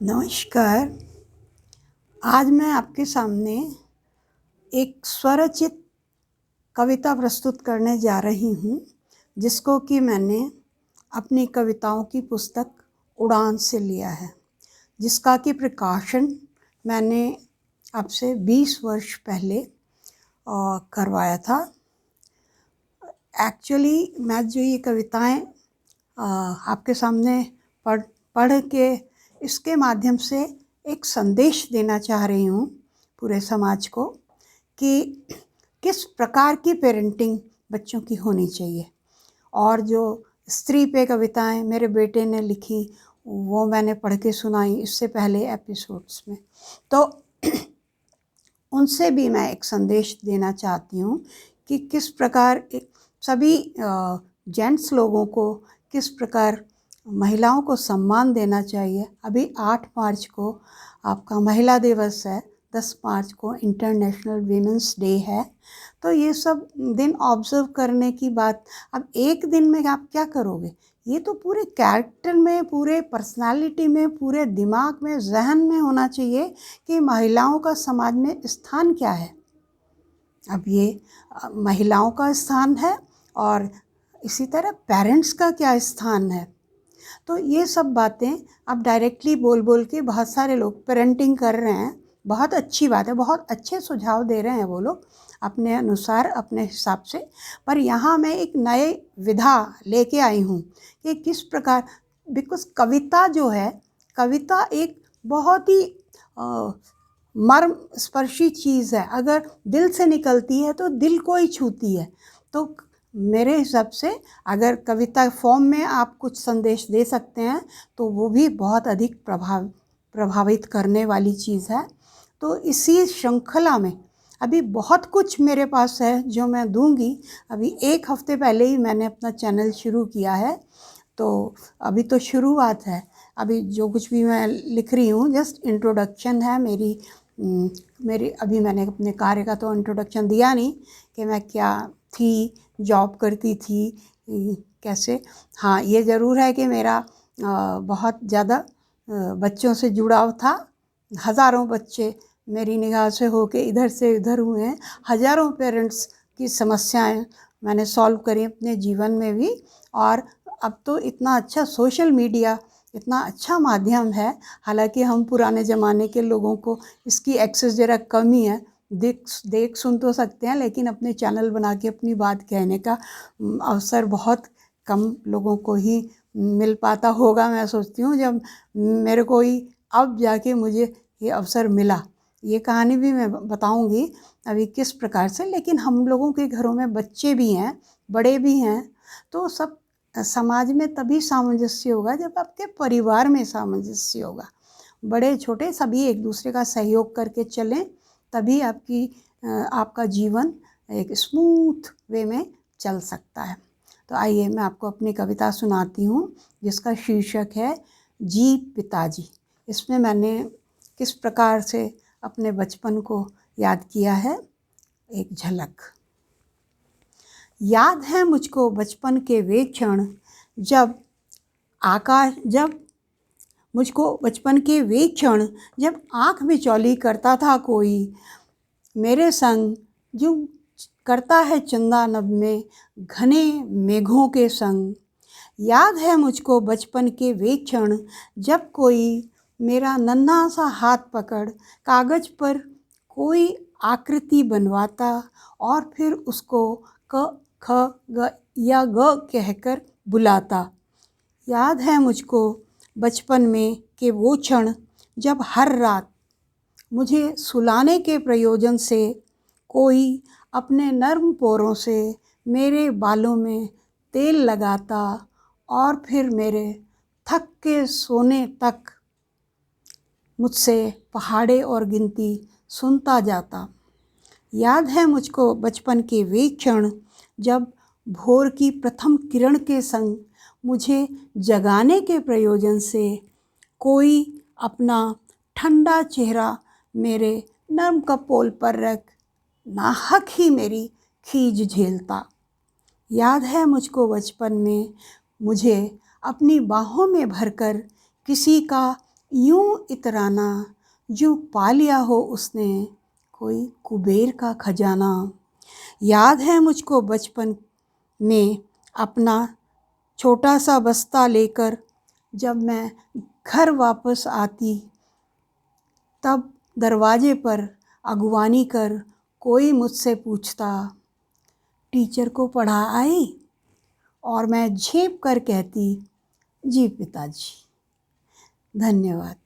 नमस्कार। आज मैं आपके सामने एक स्वरचित कविता प्रस्तुत करने जा रही हूँ, जिसको कि मैंने अपनी कविताओं की पुस्तक उड़ान से लिया है, जिसका कि प्रकाशन मैंने अब से 20 वर्ष पहले करवाया था। एक्चुअली मैं जो ये कविताएं आपके सामने पढ़ के इसके माध्यम से एक संदेश देना चाह रही हूँ पूरे समाज को कि किस प्रकार की पेरेंटिंग बच्चों की होनी चाहिए। और जो स्त्री पे कविताएं मेरे बेटे ने लिखी वो मैंने पढ़ के सुनाई इससे पहले एपिसोड्स में, तो उनसे भी मैं एक संदेश देना चाहती हूँ कि किस प्रकार सभी जेंट्स लोगों को किस प्रकार महिलाओं को सम्मान देना चाहिए। अभी 8 मार्च को आपका महिला दिवस है, 10 मार्च को इंटरनेशनल वीमेंस डे है, तो ये सब दिन ऑब्जर्व करने की बात। अब एक दिन में आप क्या करोगे, ये तो पूरे कैरेक्टर में, पूरे पर्सनालिटी में, पूरे दिमाग में, जहन में होना चाहिए कि महिलाओं का समाज में स्थान क्या है। अब ये महिलाओं का स्थान है और इसी तरह पेरेंट्स का क्या स्थान है। तो ये सब बातें अब डायरेक्टली बोल बोल के बहुत सारे लोग पेरेंटिंग कर रहे हैं। बहुत अच्छी बात है, बहुत अच्छे सुझाव दे रहे हैं वो लोग अपने अनुसार, अपने हिसाब से। पर यहाँ मैं एक नए विधा लेके आई हूँ कि किस प्रकार, बिकॉज कविता जो है, कविता एक बहुत ही मर्म स्पर्शी चीज़ है। अगर दिल से निकलती है तो दिल को ही छूती है। तो मेरे हिसाब से अगर कविता फॉर्म में आप कुछ संदेश दे सकते हैं तो वो भी बहुत अधिक प्रभावित करने वाली चीज़ है। तो इसी श्रृंखला में अभी बहुत कुछ मेरे पास है जो मैं दूंगी। अभी 1 हफ्ते पहले ही मैंने अपना चैनल शुरू किया है, तो अभी तो शुरुआत है। अभी जो कुछ भी मैं लिख रही हूँ जस्ट इंट्रोडक्शन है मेरी अभी मैंने अपने कार्य का तो इंट्रोडक्शन दिया नहीं कि मैं क्या थी, जॉब करती थी, कैसे। हाँ, ये ज़रूर है कि मेरा बहुत ज़्यादा बच्चों से जुड़ाव था। हज़ारों बच्चे मेरी निगाह से होके इधर से इधर हुए हैं। हज़ारों पेरेंट्स की समस्याएं मैंने सॉल्व करी अपने जीवन में भी। और अब तो इतना अच्छा सोशल मीडिया, इतना अच्छा माध्यम है। हालांकि हम पुराने ज़माने के लोगों को इसकी एक्सेस ज़रा कम ही है, देख सुन तो सकते हैं, लेकिन अपने चैनल बना के अपनी बात कहने का अवसर बहुत कम लोगों को ही मिल पाता होगा। मैं सोचती हूँ जब मेरे को ही अब जाके मुझे ये अवसर मिला। ये कहानी भी मैं बताऊंगी अभी किस प्रकार से। लेकिन हम लोगों के घरों में बच्चे भी हैं, बड़े भी हैं, तो सब समाज में तभी सामंजस्य होगा जब आपके परिवार में सामंजस्य होगा। बड़े छोटे सभी एक दूसरे का सहयोग करके चलें, तभी आपका जीवन एक स्मूथ वे में चल सकता है। तो आइए मैं आपको अपनी कविता सुनाती हूँ जिसका शीर्षक है जी पिताजी। इसमें मैंने किस प्रकार से अपने बचपन को याद किया है, एक झलक। याद है मुझको बचपन के वे क्षण जब आँख में चौली करता था कोई, मेरे संग जो करता है चंदा नभ में घने मेघों के संग। याद है मुझको बचपन के वे क्षण जब कोई मेरा नन्हा सा हाथ पकड़ कागज़ पर कोई आकृति बनवाता और फिर उसको क ख ग या ग कहकर बुलाता। याद है मुझको बचपन में के वो क्षण जब हर रात मुझे सुलाने के प्रयोजन से कोई अपने नर्म पोरों से मेरे बालों में तेल लगाता और फिर मेरे थक के सोने तक मुझसे पहाड़े और गिनती सुनता जाता। याद है मुझको बचपन के वे क्षण जब भोर की प्रथम किरण के संग मुझे जगाने के प्रयोजन से कोई अपना ठंडा चेहरा मेरे नर्म कपोल पर रख नाहक ही मेरी खीज झेलता। याद है मुझको बचपन में मुझे अपनी बाहों में भरकर किसी का यूं इतराना जो पा लिया हो उसने कोई कुबेर का खजाना। याद है मुझको बचपन में अपना छोटा सा बस्ता लेकर जब मैं घर वापस आती, तब दरवाजे पर अगवानी कर कोई मुझसे पूछता, टीचर को पढ़ा आई? और मैं झेप कर कहती, जी पिताजी। धन्यवाद।